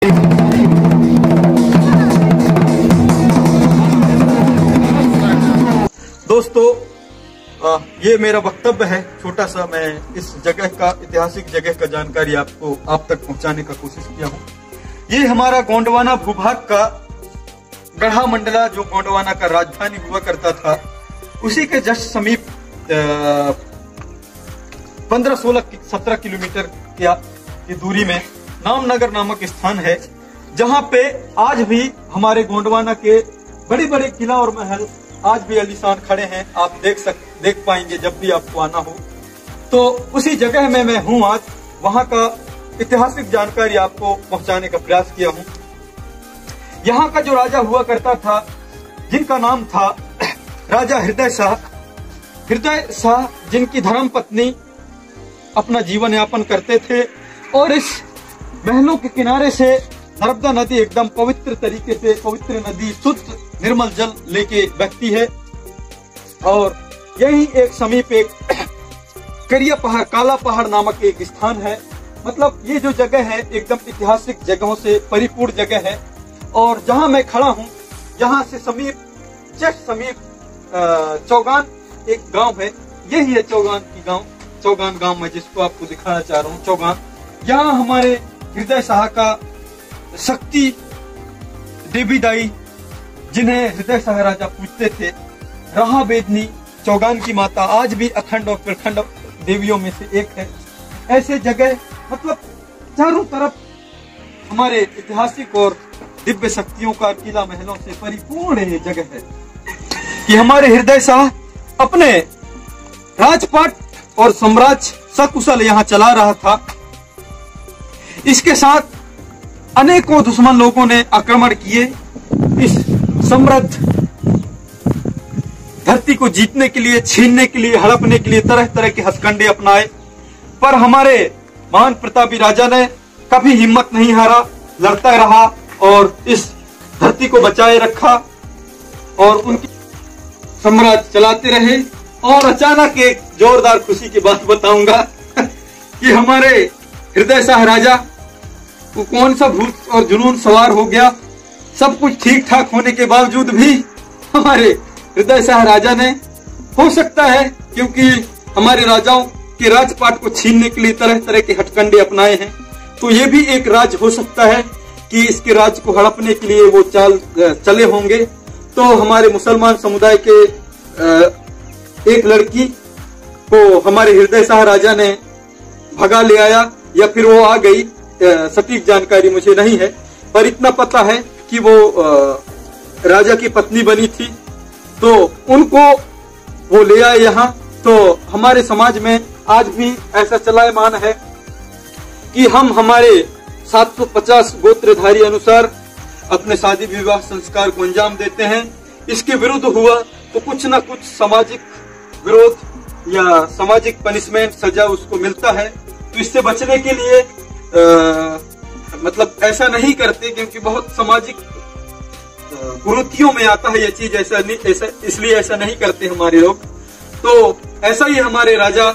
दोस्तों, ये मेरा वक्तव्य है छोटा सा। मैं इस जगह का, ऐतिहासिक जगह का जानकारी आप तक पहुंचाने का कोशिश किया हूँ। ये हमारा गोंडवाना भूभाग का गढ़ा मंडला, जो गोंडवाना का राजधानी हुआ करता था, उसी के जस्ट समीप 15, 16, 17 किलोमीटर की दूरी में नामनगर नामक स्थान है, जहां पे आज भी हमारे गोंडवाना के बड़े बड़े किला और महल आज भी आलीशान खड़े हैं। आप देख पाएंगे जब भी आपको आना हो। तो उसी जगह में मैं हूं आज, वहां का ऐतिहासिक जानकारी आपको पहुंचाने का प्रयास किया हूं। यहाँ का जो राजा हुआ करता था, जिनका नाम था राजा हृदय शाह, जिनकी धर्म पत्नी अपना जीवन यापन करते थे, और इस महलों के किनारे से नर्मदा नदी एकदम पवित्र तरीके से, पवित्र नदी, शुद्ध निर्मल जल लेके बहती है। और यही एक समीप एक करिया पहाड़, काला पहाड़ नामक एक स्थान है। मतलब ये जो जगह है एकदम ऐतिहासिक जगहों से परिपूर्ण जगह है। और जहां मैं खड़ा हूं, यहाँ से जस्ट समीप चौगान एक गांव है। यही है चौगान गांव मैं जिसको आपको दिखाना चाह रहा हूँ। चौगान, यहाँ हमारे हृदय शाह का शक्ति देवी दाई, जिन्हें हृदय शाह राजा पूजते थे, रहा बेदनी, चौगान की माता, आज भी अखंड और प्रखंड देवियों में से एक है। ऐसे जगह मतलब चारों तरफ हमारे ऐतिहासिक और दिव्य शक्तियों का, किला महलों से परिपूर्ण ये जगह है कि हमारे हृदय शाह अपने राजपाट और साम्राज्य सकुशल यहाँ चला रहा था। इसके साथ अनेकों दुश्मन लोगों ने आक्रमण किए। इस समृद्ध धरती को जीतने के लिए, छीनने के लिए, हड़पने के लिए तरह तरह के हथकंडे अपनाए, पर हमारे महान प्रतापी राजा ने कभी हिम्मत नहीं हारा, लड़ता रहा और इस धरती को बचाए रखा और उनकी साम्राज्य चलाते रहे। और अचानक एक जोरदार खुशी की बात बताऊंगा कि हमारे हृदय शाह राजा को कौन सा भूत और जुनून सवार हो गया। सब कुछ ठीक ठाक होने के बावजूद भी हमारे हृदय शाह राजा ने, हो सकता है क्योंकि हमारे राजाओं के राजपाट को छीनने के लिए तरह तरह के हथकंडे अपनाए हैं, तो ये भी एक राज हो सकता है कि इसके राज को हड़पने के लिए वो चले होंगे। तो हमारे मुसलमान समुदाय के एक लड़की को हमारे हृदय शाह राजा ने भगा ले आया, या फिर वो आ गई, सटीक जानकारी मुझे नहीं है, पर इतना पता है कि वो राजा की पत्नी बनी थी। तो उनको वो ले आए यहाँ। तो हमारे समाज में आज भी ऐसा चलायमान है कि हम हमारे 750 गोत्रधारी अनुसार अपने शादी विवाह संस्कार को अंजाम देते हैं। इसके विरुद्ध हुआ तो कुछ न कुछ सामाजिक विरोध या सामाजिक पनिशमेंट, सजा उसको मिलता है। तो इससे बचने के लिए मतलब ऐसा नहीं करते, क्योंकि बहुत सामाजिक कुरीतियों में आता है ये चीज। इसलिए ऐसा नहीं करते हमारे लोग। तो ऐसा ही हमारे राजा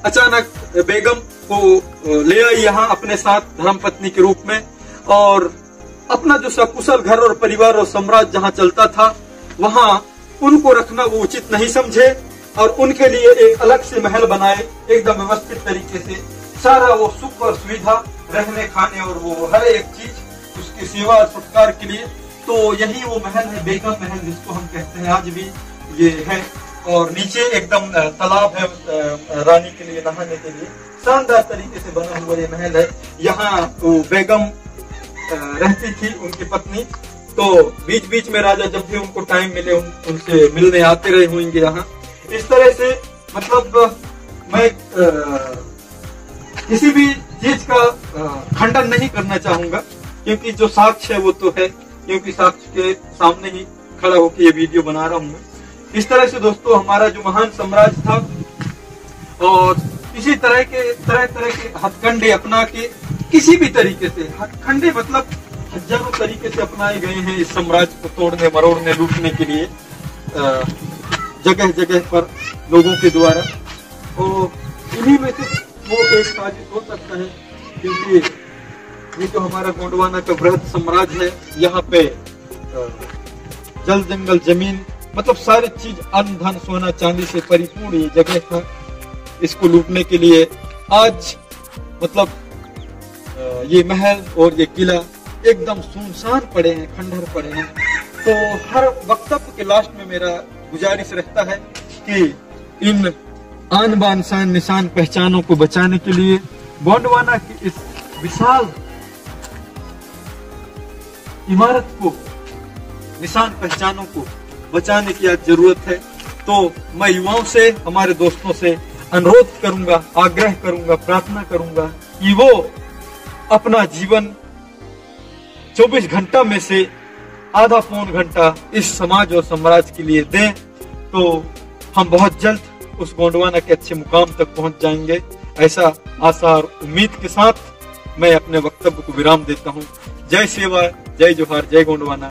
अचानक बेगम को ले आई यहाँ अपने साथ धर्मपत्नी के रूप में, और अपना जो सकुशल घर और परिवार और साम्राज्य जहाँ चलता था, वहाँ उनको रखना वो उचित नहीं समझे और उनके लिए एक अलग से महल बनाए, एकदम व्यवस्थित तरीके से। सारा वो सुख और सुविधा, रहने खाने और वो हर एक चीज, उसकी सेवा और सत्कार के लिए। तो यही वो महल है, बेगम महल जिसको हम कहते हैं, आज भी ये है। और नीचे एकदम तालाब है रानी के लिए नहाने के लिए, शानदार तरीके से बना हुआ ये महल है। यहाँ वो बेगम रहती थी, उनकी पत्नी। तो बीच बीच में राजा जब भी उनको टाइम मिले उनसे मिलने आते रहे होंगे यहाँ। इस तरह से मतलब मैं किसी भी चीज का खंडन नहीं करना चाहूंगा, क्योंकि जो साक्ष्य है वो तो है, क्योंकि साक्ष्य के सामने ही खड़ा होकर ये वीडियो बना रहा हूं मैं। इस तरह से दोस्तों हमारा जो महान साम्राज्य था, और इसी तरह के हथकंडे अपना के, किसी भी तरीके से हथकंडे मतलब हजारों तरीके से अपनाए गए हैं इस साम्राज्य को तोड़ने, मरोड़ने, लूटने के लिए जगह जगह पर लोगों के द्वारा। और इन्हीं में से वो एक साजिश हो सकता है, क्योंकि ये जो हमारा गोंडवाना का बृहद साम्राज्य है, यहाँ पे जल जंगल जमीन मतलब सारी चीज अन्न धन सोना चांदी से परिपूर्ण ये जगह था। इसको लूटने के लिए आज मतलब ये महल और ये किला एकदम सुनसान पड़े हैं, खंडहर पड़े हैं। तो हर वक्तव्य के लास्ट में मेरा गुजारिश रहता है कि इन आन बान शान निशान पहचानों को बचाने के लिए गोंडवाना की इस विशाल इमारत को, निशान पहचानों को बचाने की आज जरूरत है। तो मैं युवाओं से, हमारे दोस्तों से अनुरोध करूंगा, आग्रह करूंगा, प्रार्थना करूंगा कि वो अपना जीवन 24 घंटा में से आधा पौन घंटा इस समाज और साम्राज्य के लिए दें, तो हम बहुत जल्द उस गोंडवाना के अच्छे मुकाम तक पहुंच जाएंगे। ऐसा आशा और उम्मीद के साथ मैं अपने वक्तव्य को विराम देता हूं। जय सेवा, जय जोहार, जय गोंडवाना।